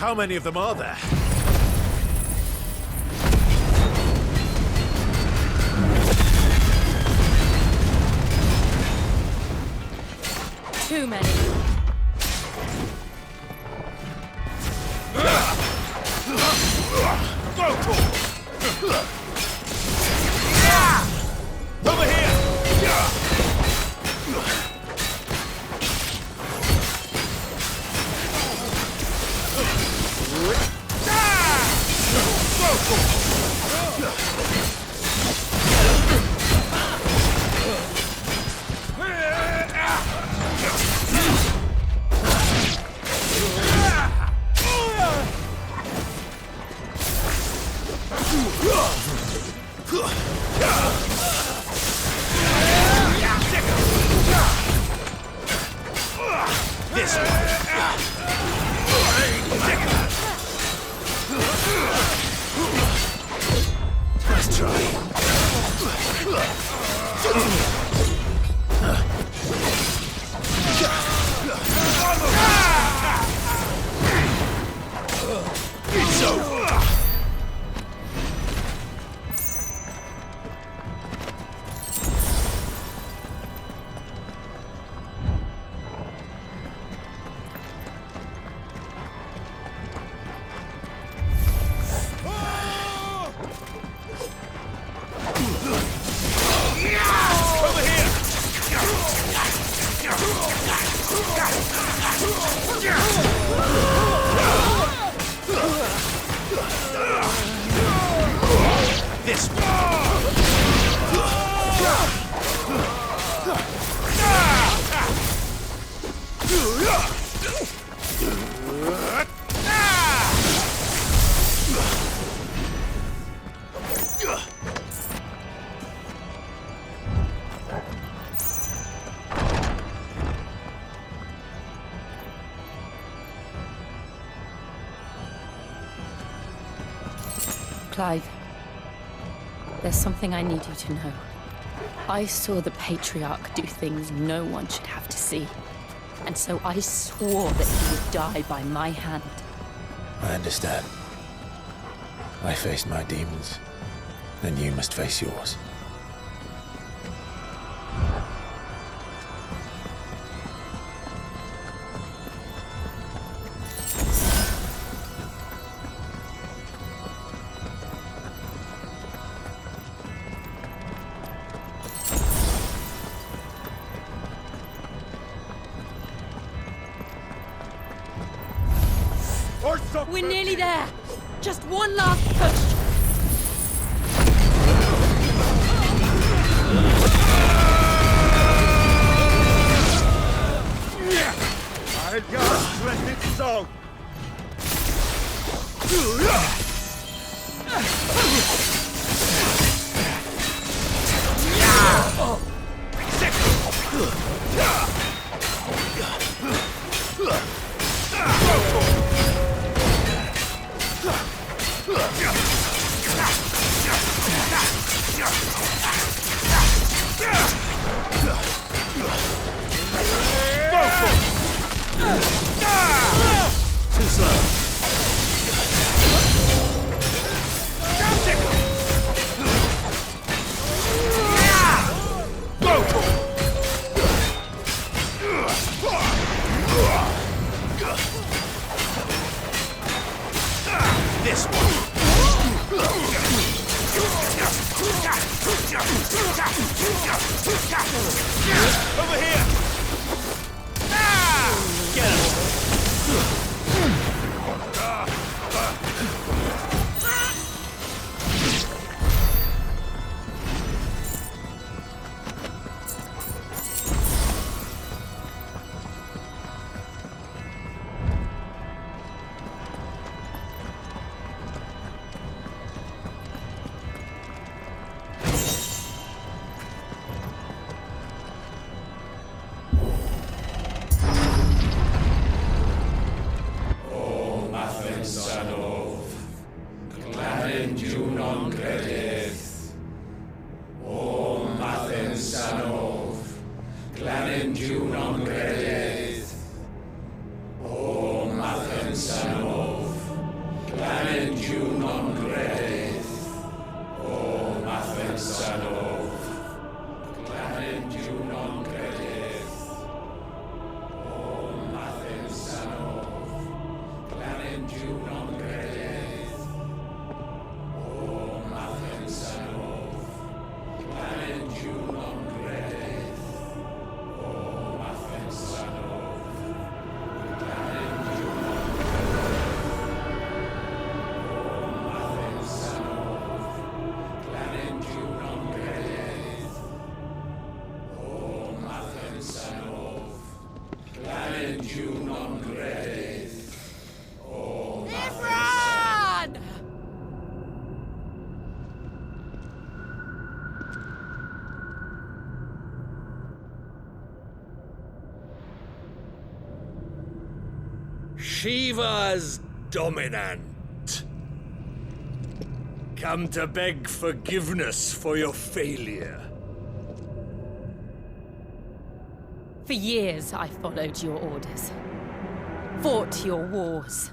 How many of them are there? Too many. Over here! This one. Let's try. It's over. This Clive, there's something I need you to know. I saw the Patriarch do things no one should have to see. And so I swore that he would die by my hand. I understand. I faced my demons, then you must face yours. We're nearly there! Just one last push! I just let it so. Too slow. This one. Over here. Get him. Shiva's dominant. Come to beg forgiveness for your failure. For years, I followed your orders, fought your wars,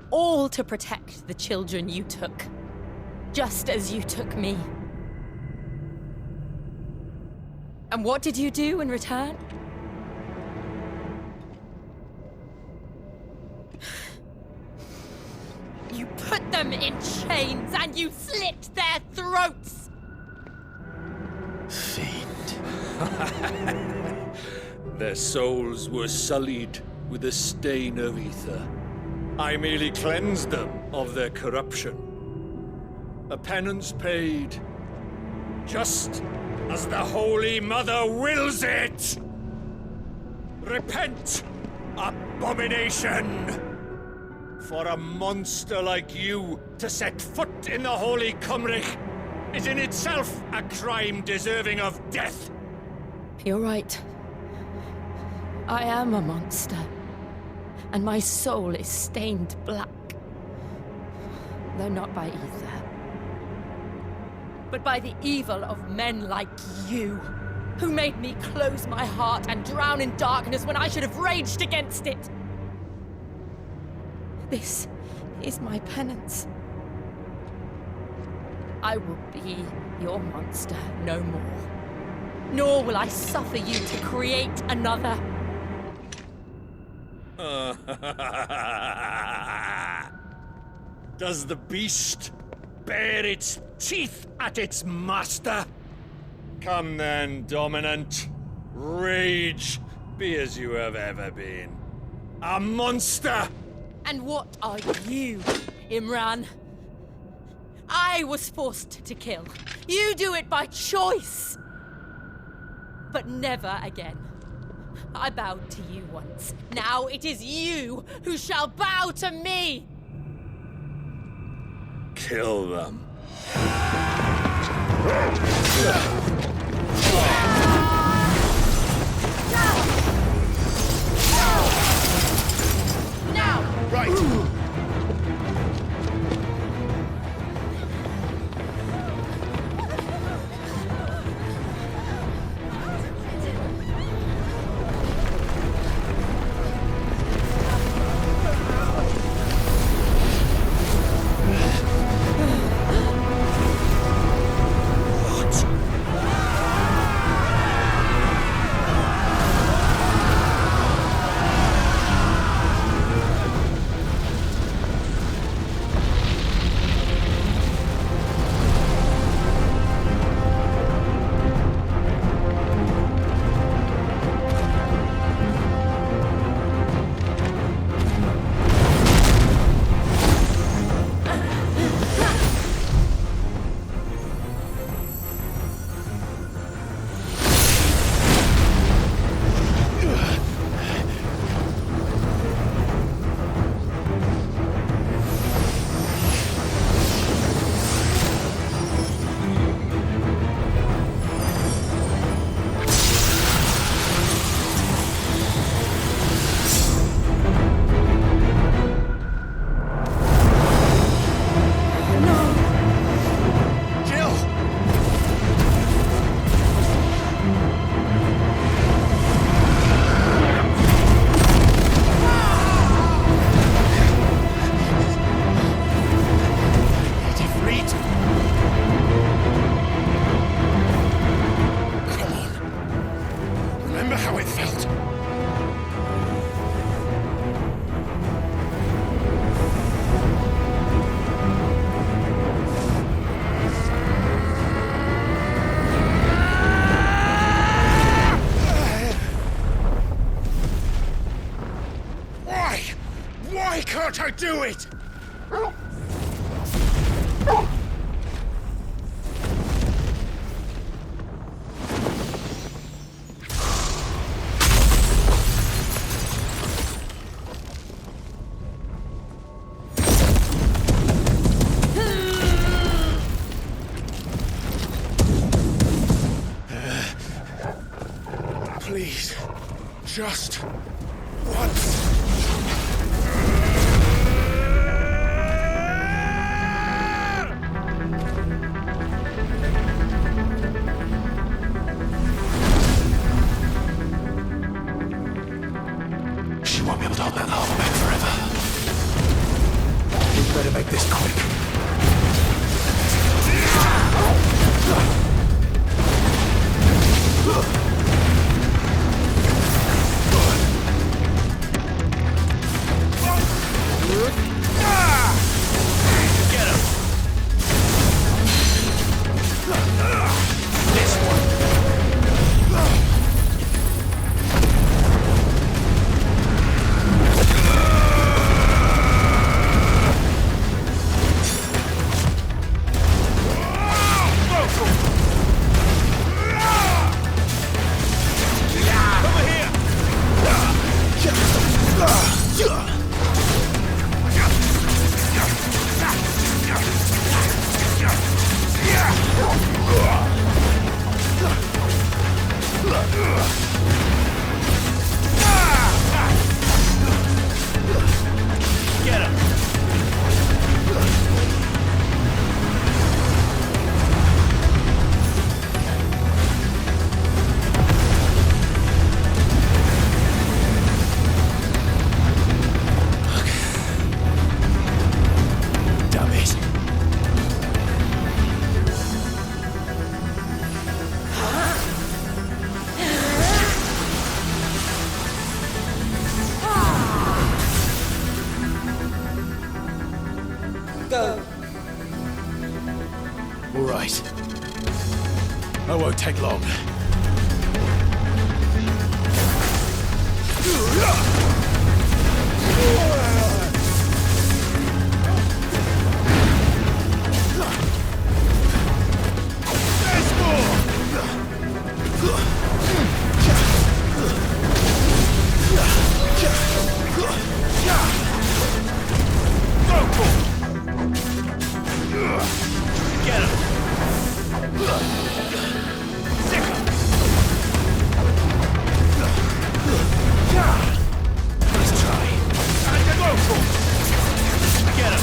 all to protect the children you took, just as you took me. And what did you do in return? You put them in chains and you slit their throats! Fiend. Their souls were sullied with a stain of ether. I merely cleansed them of their corruption. A penance paid, just as the Holy Mother wills it! Repent, abomination! For a monster like you to set foot in the Holy Cymric is in itself a crime deserving of death. You're right. I am a monster. And my soul is stained black. Though not by ether. But by the evil of men like you, who made me close my heart and drown in darkness when I should have raged against it. This is my penance. I will be your monster no more. Nor will I suffer you to create another. Does the beast bare its teeth at its master? Come then, dominant. Rage, be as you have ever been. A monster! And what are you, Imran? I was forced to kill. You do it by choice. But never again. I bowed to you once. Now it is you who shall bow to me! Kill them. Now! Right! Can't I do it? Please, just once. All right. I won't take long. Get him! Let's try. Get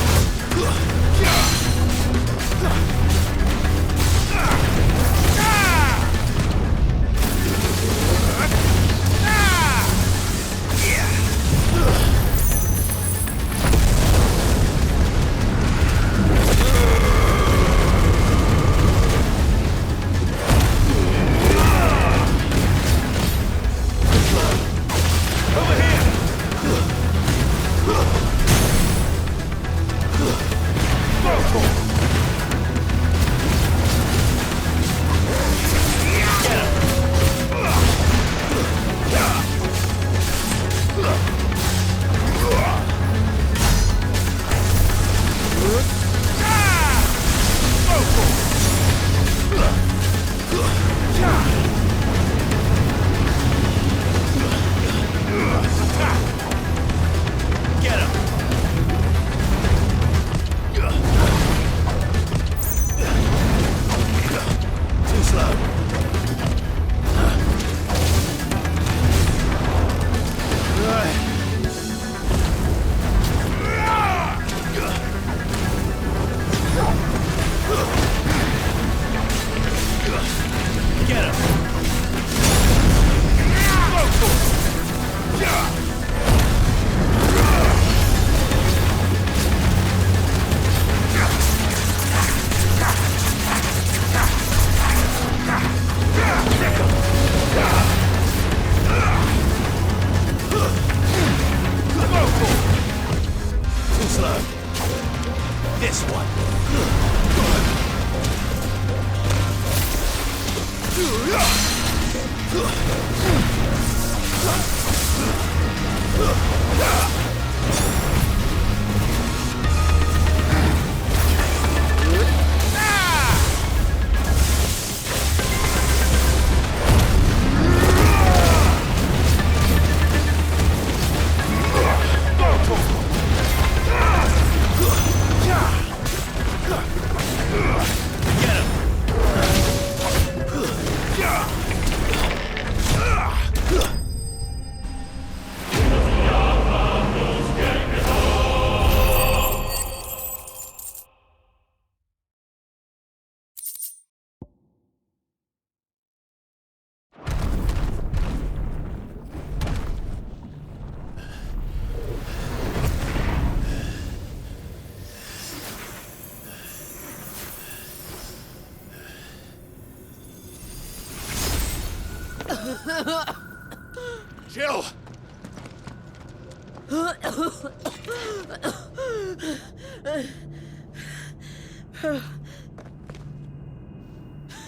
Jill!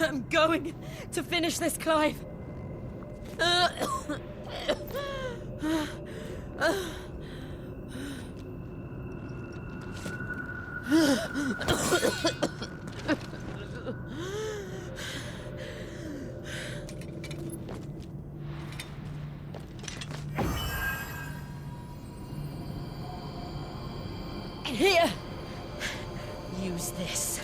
I'm going to finish this, Clive. Here. Use this.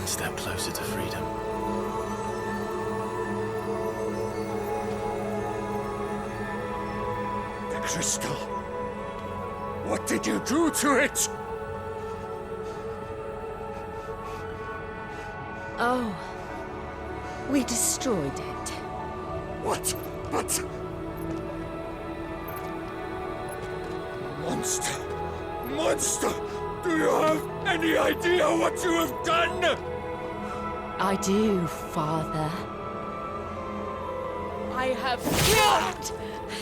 one step closer to freedom. The crystal. What did you do to it? Oh, we destroyed it. What? But... Monster! Monster! Do you have any idea what you have done? I do, Father. I have killed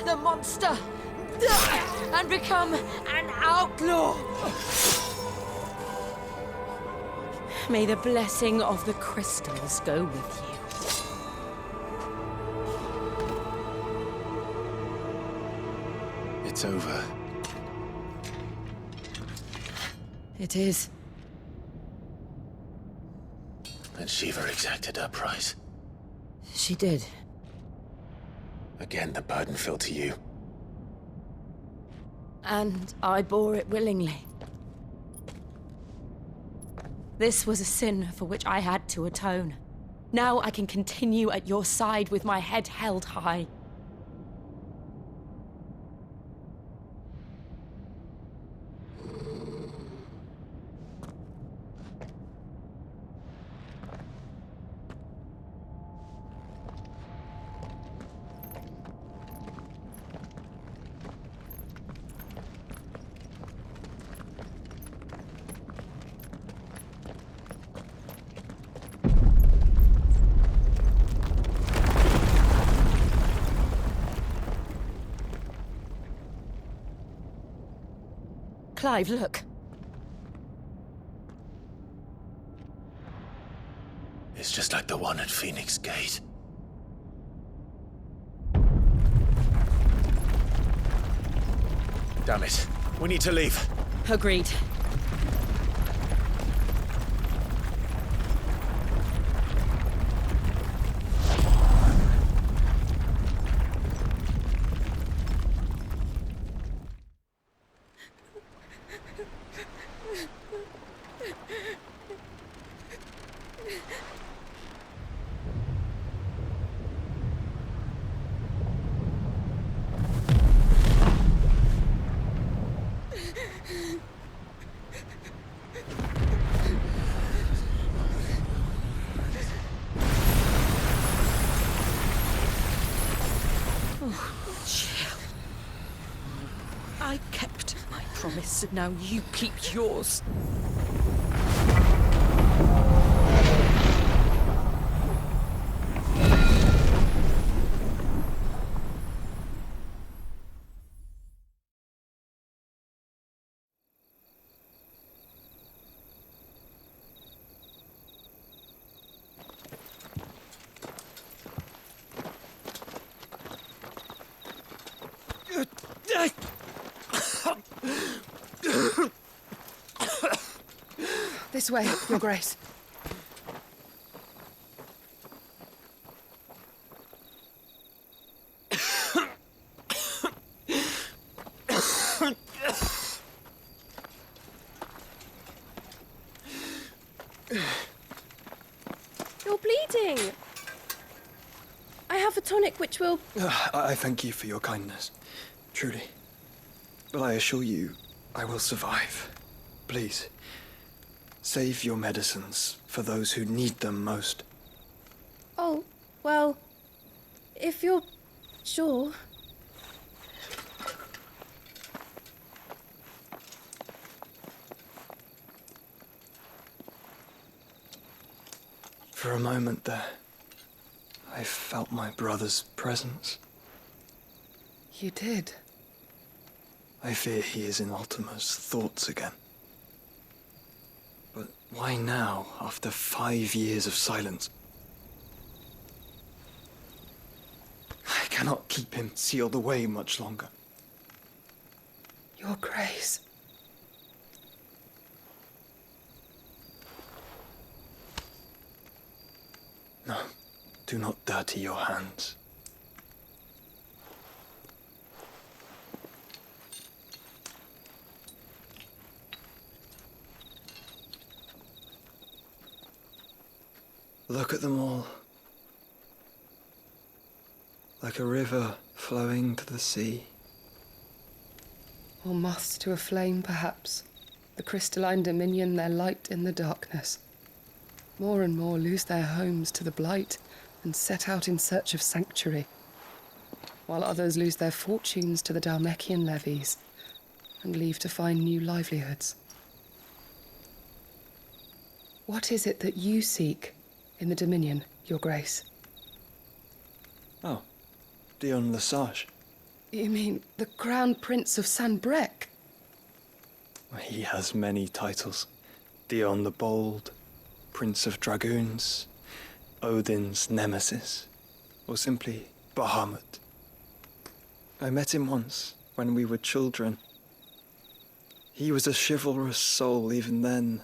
the monster and become an outlaw. May the blessing of the crystals go with you. It's over. It is. And Shiva exacted her price. She did. Again, the burden fell to you. And I bore it willingly. This was a sin for which I had to atone. Now I can continue at your side with my head held high. Clive, look. It's just like the one at Phoenix Gate. Damn it. We need to leave. Agreed. I kept my promise, and now you keep yours. This way, Your Grace. You're bleeding. I have a tonic which will... I thank you for your kindness, truly. But I assure you, I will survive. Please, save your medicines for those who need them most. Oh, well, if you're sure. For a moment there, I felt my brother's presence. You did. I fear he is in Ultima's thoughts again. But why now, after 5 years of silence? I cannot keep him sealed away much longer. Your Grace. No, do not dirty your hands. Look at them all. Like a river flowing to the sea. Or moths to a flame, perhaps. The crystalline dominion their light in the darkness. More and more lose their homes to the blight and set out in search of sanctuary, while others lose their fortunes to the Dhalmekian levies and leave to find new livelihoods. What is it that you seek in the Dominion, Your Grace? Oh, Dion Lesage. You mean the Crown Prince of Sanbreque? He has many titles. Dion the Bold, Prince of Dragoons, Odin's Nemesis, or simply Bahamut. I met him once, when we were children. He was a chivalrous soul even then,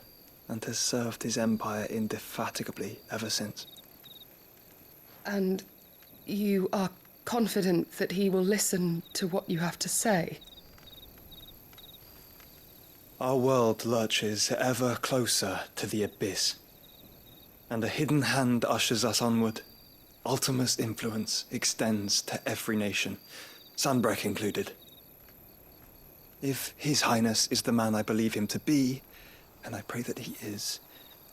and has served his empire indefatigably ever since. And you are confident that he will listen to what you have to say? Our world lurches ever closer to the abyss, and a hidden hand ushers us onward. Ultima's influence extends to every nation, Sanbreque included. If His Highness is the man I believe him to be, and I pray that he is,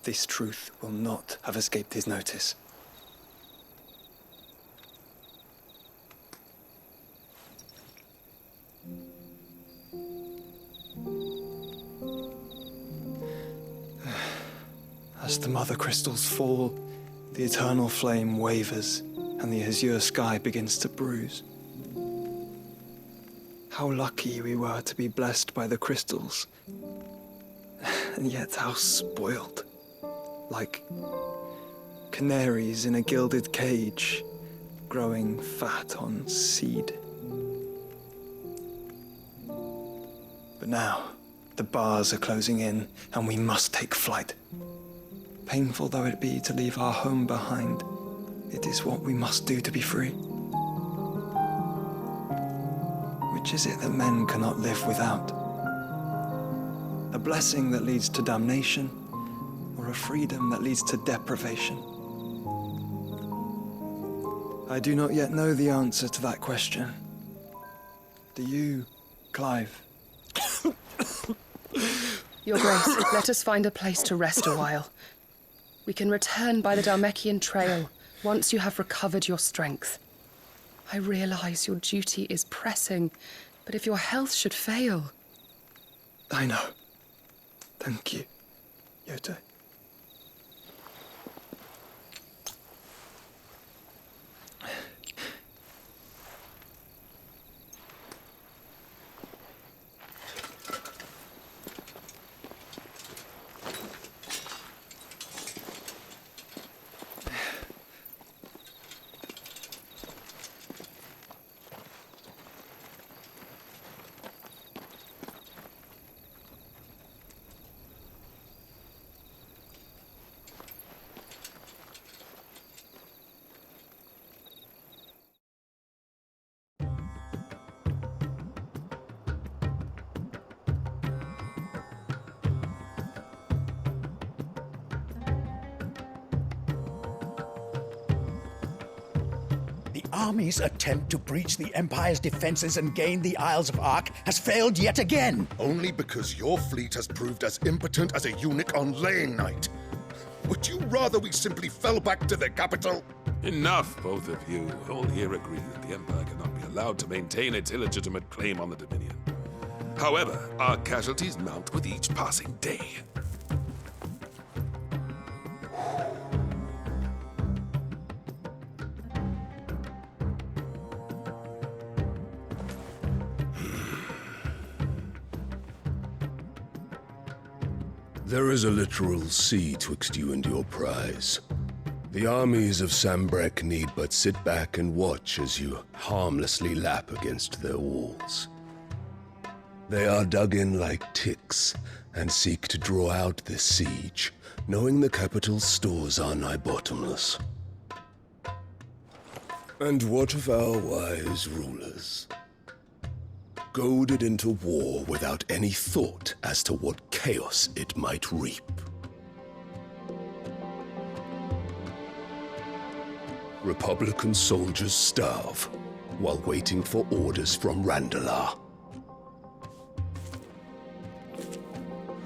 this truth will not have escaped his notice. As the mother crystals fall, the eternal flame wavers, and the azure sky begins to bruise. How lucky we were to be blessed by the crystals, and yet how spoiled. Like canaries in a gilded cage, growing fat on seed. But now, the bars are closing in, and we must take flight. Painful though it be to leave our home behind, it is what we must do to be free. Which is it that men cannot live without? A blessing that leads to damnation, or a freedom that leads to deprivation? I do not yet know the answer to that question. Do you, Clive? Your Grace, let us find a place to rest a while. We can return by the Dhalmekian trail once you have recovered your strength. I realize your duty is pressing, but if your health should fail... I know. Thank you, Yote. The army's attempt to breach the Empire's defenses and gain the Isles of Ark has failed yet again. Only because your fleet has proved as impotent as a eunuch on laying night. Would you rather we simply fell back to the capital? Enough, both of you. All here agree that the Empire cannot be allowed to maintain its illegitimate claim on the Dominion. However, our casualties mount with each passing day. There is a literal sea twixt you and your prize. The armies of Sanbreque need but sit back and watch as you harmlessly lap against their walls. They are dug in like ticks and seek to draw out this siege, knowing the capital's stores are nigh bottomless. And what of our wise rulers? Goaded into war without any thought as to what chaos it might reap. Republican soldiers starve while waiting for orders from Randalar.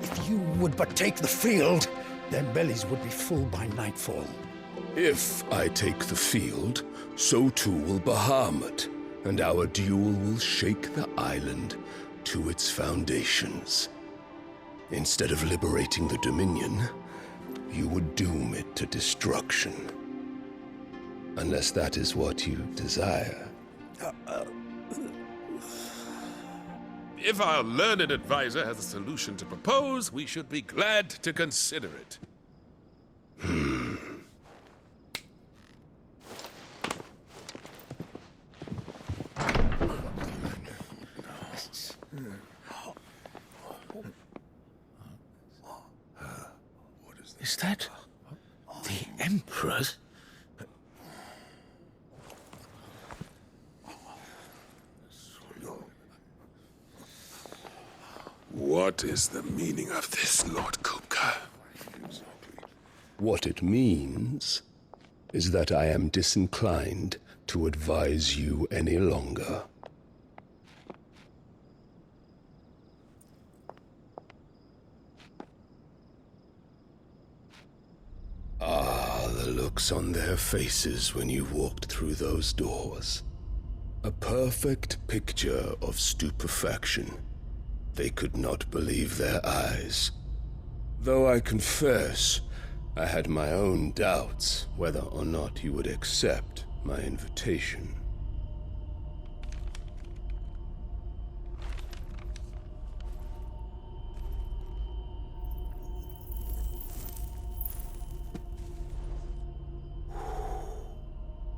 If you would but take the field, their bellies would be full by nightfall. If I take the field, so too will Bahamut, and our duel will shake the island to its foundations. Instead of liberating the Dominion, you would doom it to destruction. Unless that is what you desire. If our learned advisor has a solution to propose, we should be glad to consider it. Is that the Emperor's? What is the meaning of this, Lord Kupka? What it means is that I am disinclined to advise you any longer. Ah, the looks on their faces when you walked through those doors. A perfect picture of stupefaction. They could not believe their eyes. Though I confess, I had my own doubts whether or not you would accept my invitation.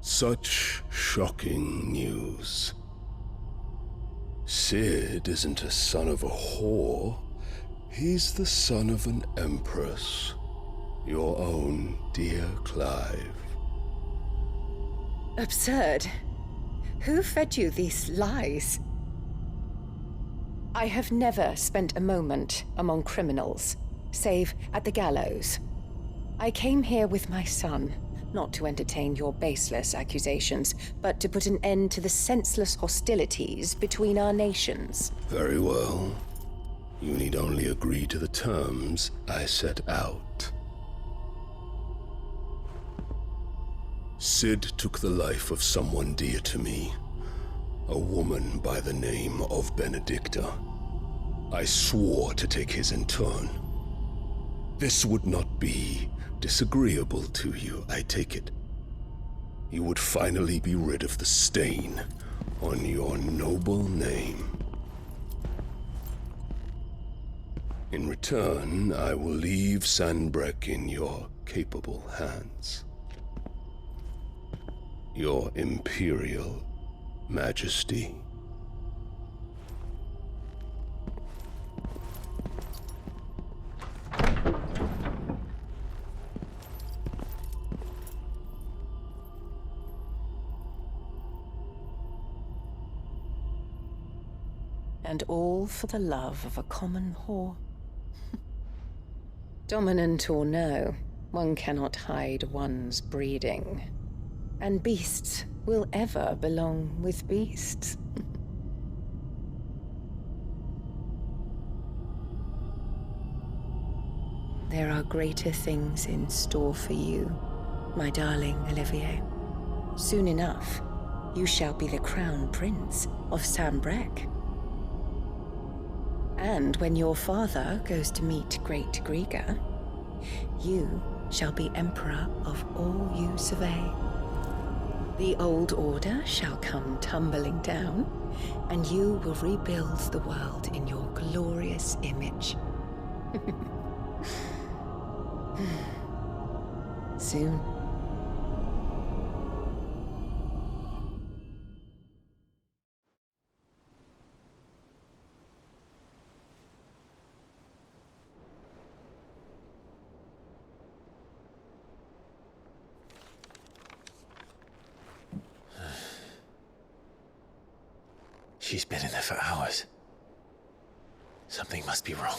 Such shocking news. Sid isn't a son of a whore. He's the son of an empress. Your own dear Clive. Absurd. Who fed you these lies? I have never spent a moment among criminals, save at the gallows. I came here with my son, not to entertain your baseless accusations, but to put an end to the senseless hostilities between our nations. Very well. You need only agree to the terms I set out. Sid took the life of someone dear to me, a woman by the name of Benedicta. I swore to take his in turn. This would not be disagreeable to you, I take it. You would finally be rid of the stain on your noble name. In return, I will leave Sanbreque in your capable hands. Your Imperial Majesty. And all for the love of a common whore. Dominant or no, one cannot hide one's breeding. And beasts will ever belong with beasts. There are greater things in store for you, my darling Olivier. Soon enough, you shall be the crown prince of Sanbreque. And when your father goes to meet Great Griga, you shall be emperor of all you survey. The old order shall come tumbling down, and you will rebuild the world in your glorious image. Soon. She's been in there for hours. Something must be wrong.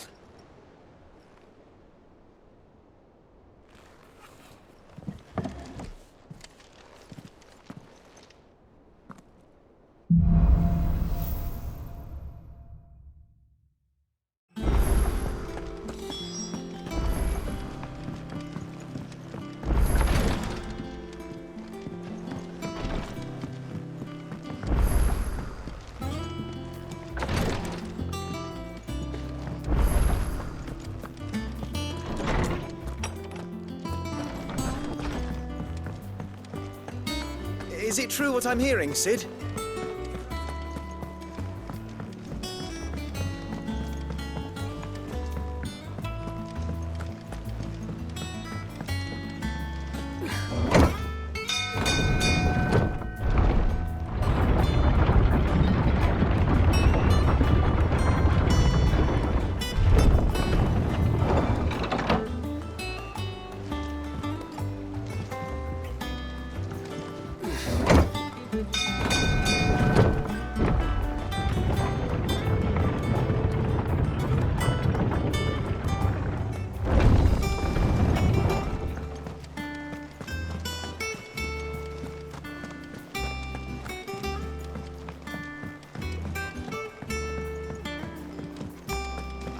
Is it true what I'm hearing, Cid?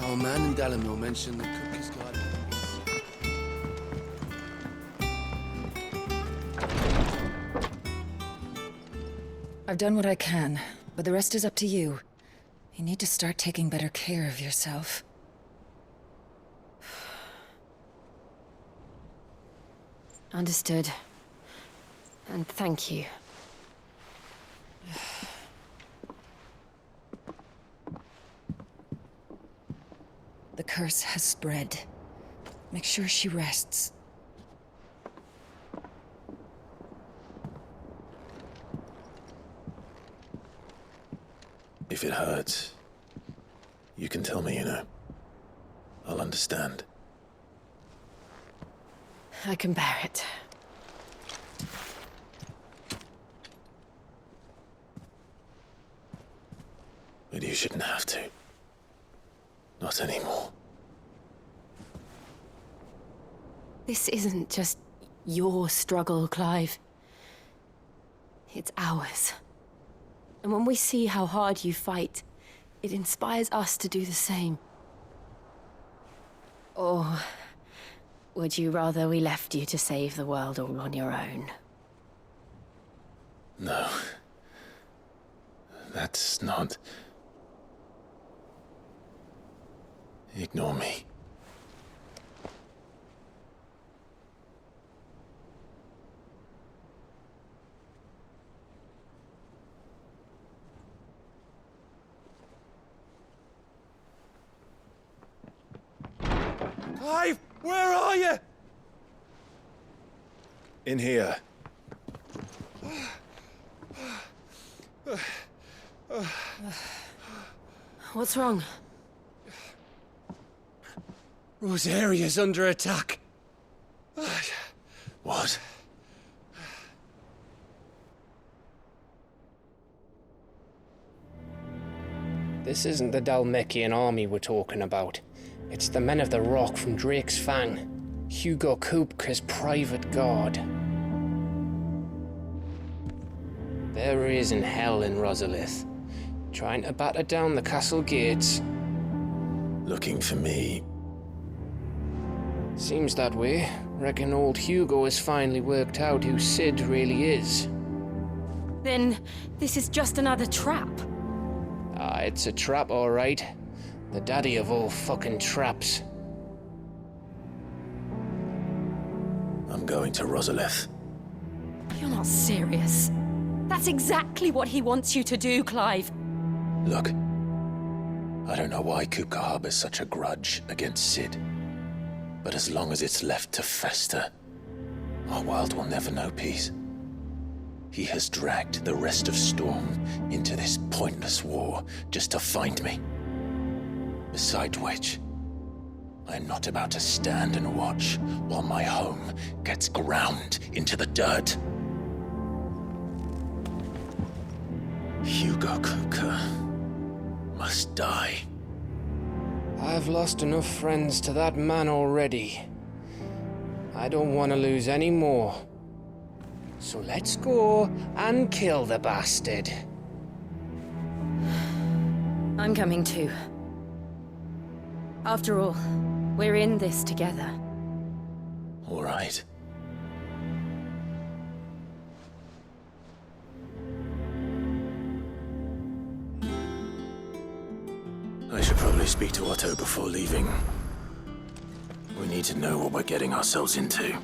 Our man in Dalamil mentioned the cook is guarding. I've done what I can, but the rest is up to you. You need to start taking better care of yourself. Understood. And thank you. The curse has spread. Make sure she rests. If it hurts, you can tell me, you know. I'll understand. I can bear it. But you shouldn't have to. Not anymore. This isn't just your struggle, Clive. It's ours. And when we see how hard you fight, it inspires us to do the same. Or would you rather we left you to save the world all on your own? No. That's not... Ignore me. Clive, where are you? In here. What's wrong? Rosaria's under attack. What? This isn't the Dalmekian army we're talking about. It's the men of the Rock from Drake's Fang. Hugo Kupka's private guard. There he is in hell in Rosalith, trying to batter down the castle gates. Looking for me. Seems that way. Reckon old Hugo has finally worked out who Cid really is. Then this is just another trap. Ah, it's a trap, all right. The daddy of all fucking traps. I'm going to Rosalith. You're not serious. That's exactly what he wants you to do, Clive. Look, I don't know why Kupka harbors such a grudge against Cid. But as long as it's left to fester, our world will never know peace. He has dragged the rest of Storm into this pointless war just to find me. Besides which, I am not about to stand and watch while my home gets ground into the dirt. Hugo Kupka must die. I've lost enough friends to that man already. I don't want to lose any more. So let's go and kill the bastard. I'm coming too. After all, we're in this together. All right. I should probably speak to Otto before leaving. We need to know what we're getting ourselves into.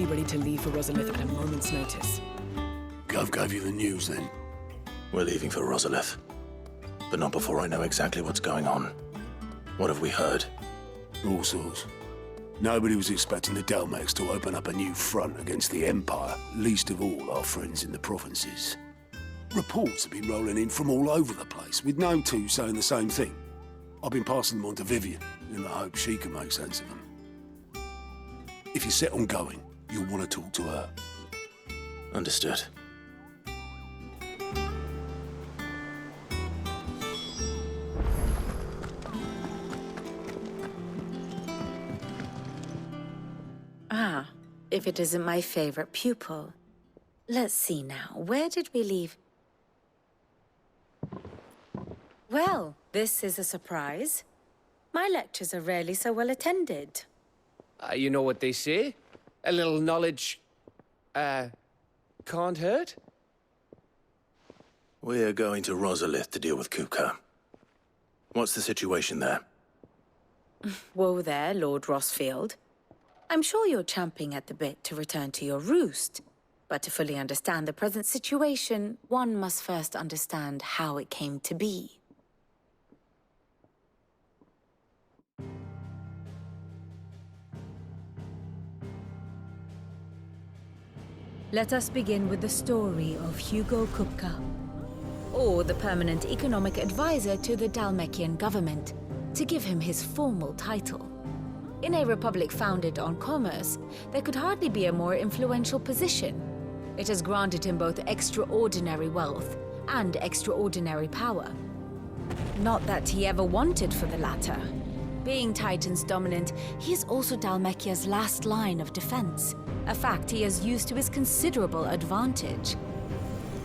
be ready to leave for Rosalith at a moment's notice. Gov gave you the news then? We're leaving for Rosalith. But not before I know exactly what's going on. What have we heard? All sorts. Nobody was expecting the Delmex to open up a new front against the Empire, least of all our friends in the provinces. Reports have been rolling in from all over the place, with no two saying the same thing. I've been passing them on to Vivian, in the hope she can make sense of them. If you're set on going, you'll want to talk to her. Understood. Ah, if it isn't my favorite pupil. Let's see now, where did we leave? Well, this is a surprise. My lectures are rarely so well attended. You know what they say? A little knowledge, can't hurt? We're going to Rosalith to deal with Kupka. What's the situation there? Whoa there, Lord Rossfield. I'm sure you're champing at the bit to return to your roost. But to fully understand the present situation, one must first understand how it came to be. Let us begin with the story of Hugo Kupka, or the permanent economic advisor to the Dhalmekian government, to give him his formal title. In a republic founded on commerce, there could hardly be a more influential position. It has granted him both extraordinary wealth and extraordinary power. Not that he ever wanted for the latter. Being Titan's dominant, he is also Dhalmekia's last line of defense, a fact he has used to his considerable advantage.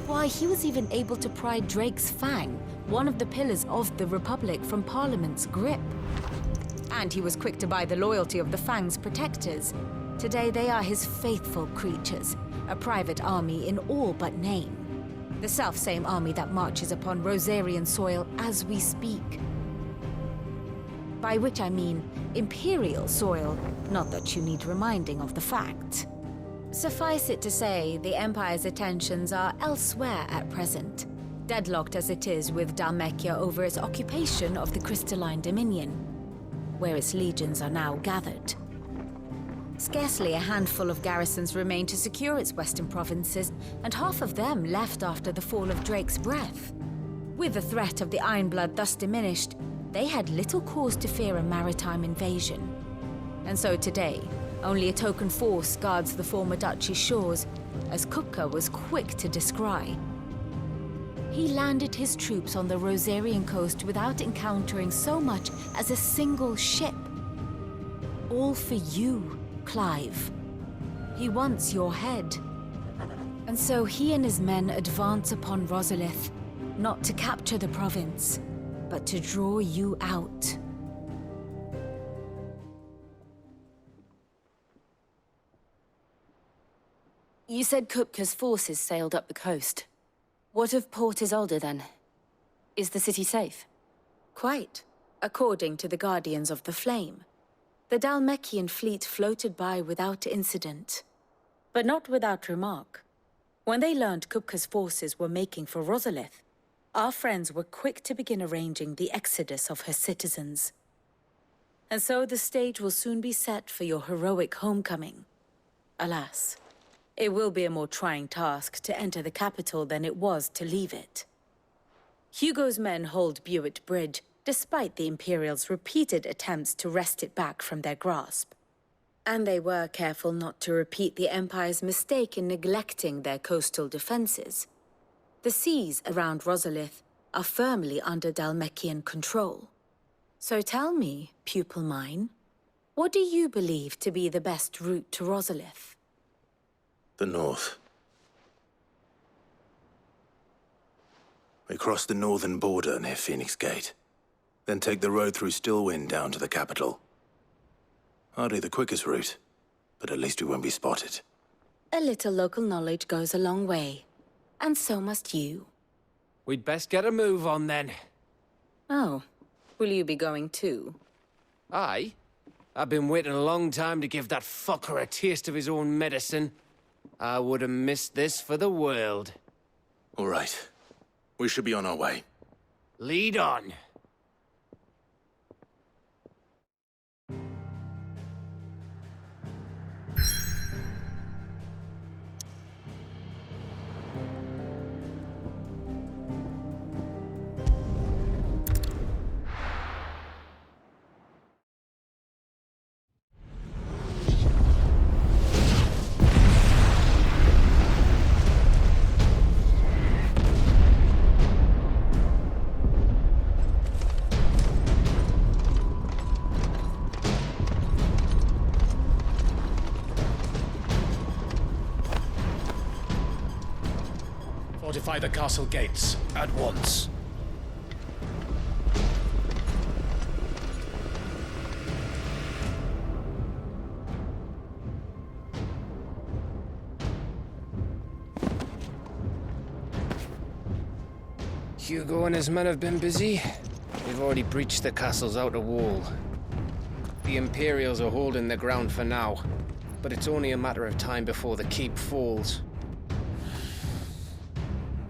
Why, he was even able to pry Drake's Fang, one of the pillars of the Republic, from Parliament's grip. And he was quick to buy the loyalty of the Fang's protectors. Today they are his faithful creatures, a private army in all but name. The self-same army that marches upon Rosarian soil as we speak. By which I mean Imperial soil, not that you need reminding of the fact. Suffice it to say, the Empire's attentions are elsewhere at present, deadlocked as it is with Dhalmekia over its occupation of the Crystalline Dominion, where its legions are now gathered. Scarcely a handful of garrisons remain to secure its western provinces, and half of them left after the fall of Drake's Breath. With the threat of the Ironblood thus diminished, they had little cause to fear a maritime invasion. And so today, only a token force guards the former duchy's shores, as Kupka was quick to descry. He landed his troops on the Rosarian coast without encountering so much as a single ship. All for you, Clive. He wants your head. And so he and his men advance upon Rosalith, not to capture the province, but to draw you out. You said Kupka's forces sailed up the coast. What of Port Isolde, then? Is the city safe? Quite, according to the Guardians of the Flame. The Dhalmekian fleet floated by without incident. But not without remark. When they learned Kupka's forces were making for Rosalith, our friends were quick to begin arranging the exodus of her citizens. And so the stage will soon be set for your heroic homecoming. Alas, it will be a more trying task to enter the capital than it was to leave it. Hugo's men hold Buet Bridge, despite the Imperials' repeated attempts to wrest it back from their grasp. And they were careful not to repeat the Empire's mistake in neglecting their coastal defenses. The seas around Rosalith are firmly under Dhalmekian control. So tell me, pupil mine, what do you believe to be the best route to Rosalith? The north. We cross the northern border near Phoenix Gate, then take the road through Stillwind down to the capital. Hardly the quickest route, but at least we won't be spotted. A little local knowledge goes a long way, and so must you. We'd best get a move on then. Oh, will you be going too? Aye. I've been waiting a long time to give that fucker a taste of his own medicine. I would have missed this for the world. All right. We should be on our way. Lead on. Fortify the castle gates at once. Hugo and his men have been busy. They've already breached the castle's outer wall. The Imperials are holding the ground for now, but it's only a matter of time before the keep falls.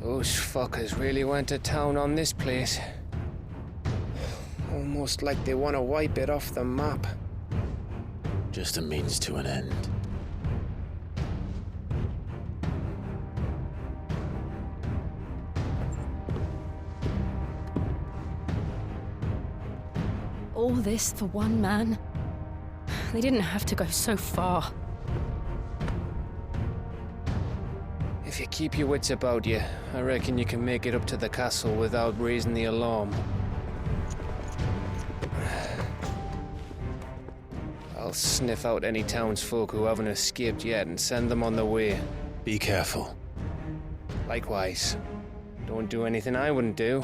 Those fuckers really went to town on this place. Almost like they want to wipe it off the map. Just a means to an end. All this for one man? They didn't have to go so far. If you keep your wits about you, I reckon you can make it up to the castle without raising the alarm. I'll sniff out any townsfolk who haven't escaped yet and send them on their way. Be careful. Likewise. Don't do anything I wouldn't do.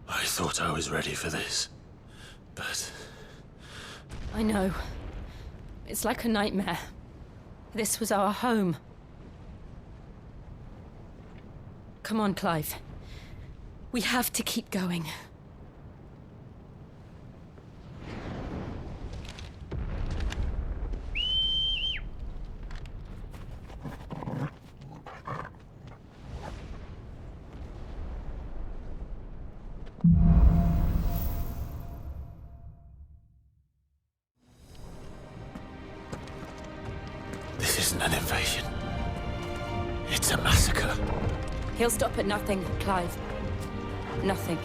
I thought I was ready for this, but... I know. It's like a nightmare. This was our home. Come on, Clive. We have to keep going. This isn't an invasion. It's a massacre. He'll stop at nothing, Clive. Nothing.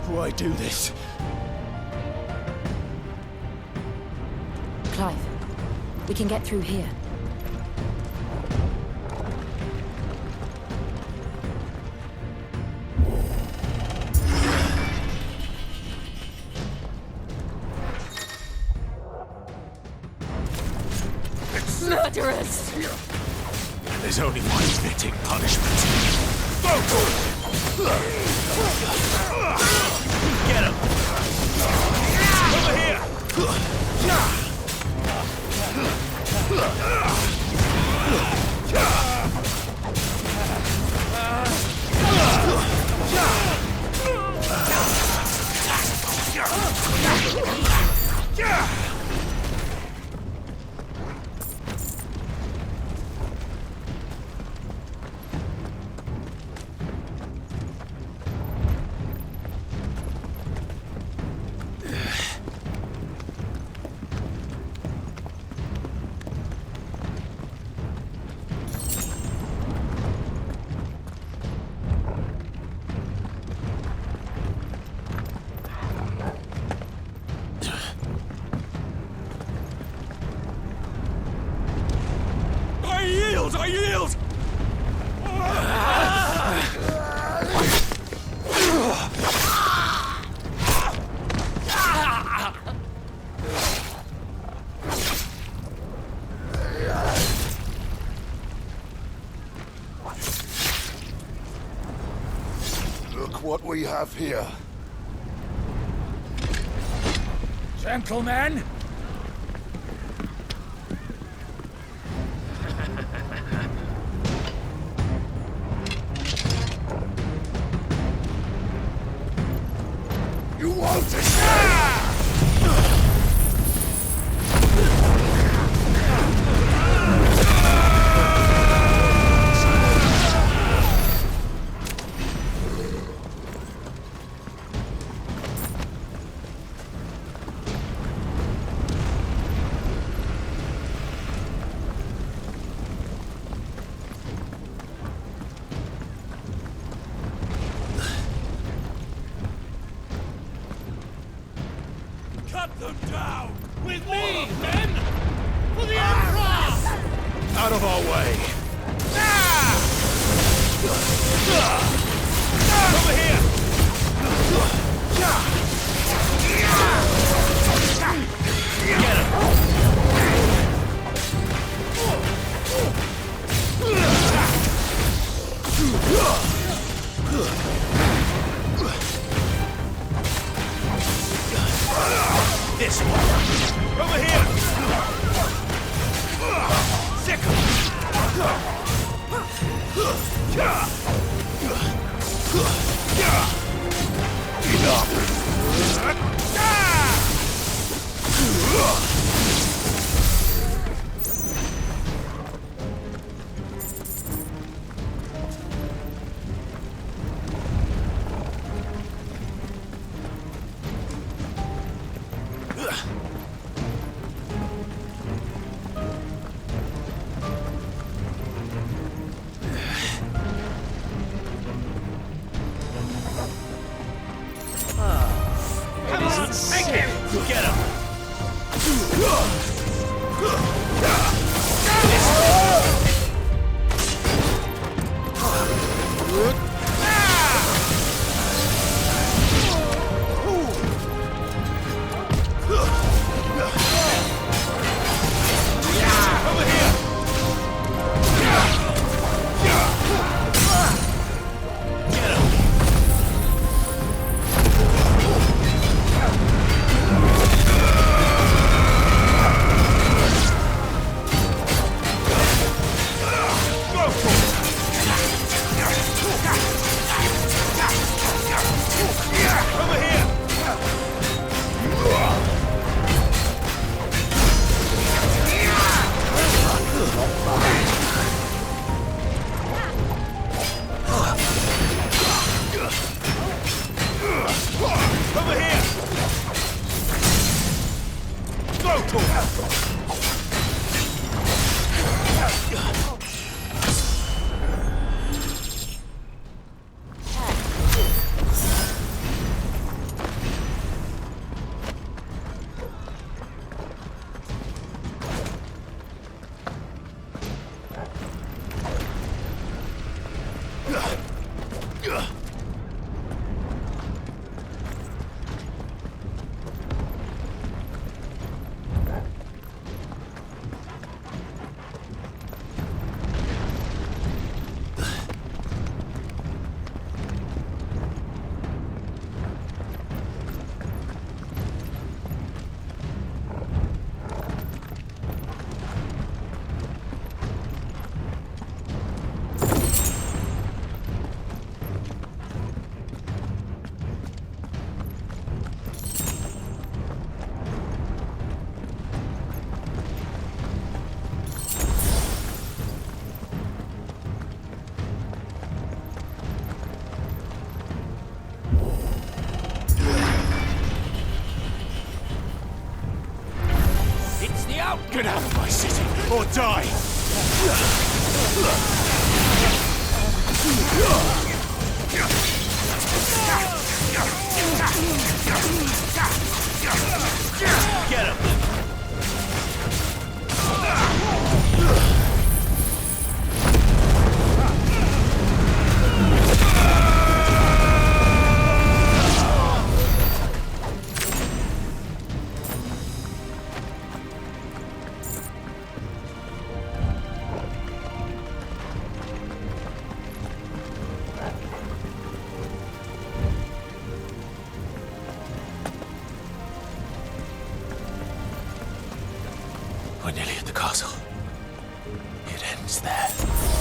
Why do this? Clive, we can get through here. Murderers! There's only one fitting punishment. Get him! Over here! what we have here. Gentlemen! You won't escape! Cut them down! With me, men! For the Emperor! Out of our way! Over here! Get him! This one! Over here! Sick Get him! Get out of my city, or die! Get him! We're nearly at the castle. It ends there.